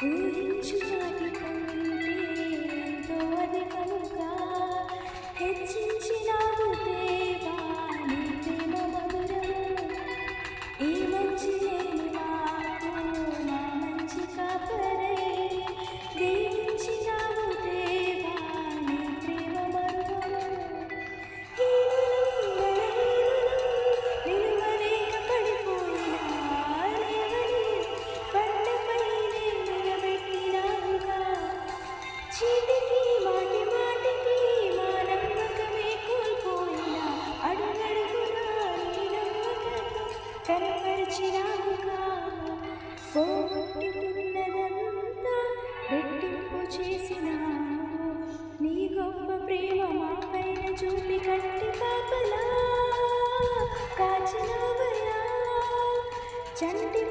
ఊహించు వాటి కంటే ఎంతో అధికముగా హెచ్చించినావు దేవా నీ ప్రేమ మధురము. ఈ మంచి లేని నాకు నా మంచి కాపరై దీవించినావు దేవా నీ ప్రేమ మరువము. హీనులం బలహీనులం నిలువలేక పడిపోయినా లేవని బండపైనే నిలబెట్టినావుగా. చీటికి మాటి మాటికి మా నమ్మకమే కోల్పోయినా అడుగడుగునా నీ నమ్మకత్వం కనపరిచినావుగా. పోగొట్టుకున్నదంతా రెట్టింపు చేసినావు. నీ గొప్ప ప్రేమ మా పైన చూపి కంటి పాపలా కాచినావయ్యా. చంటి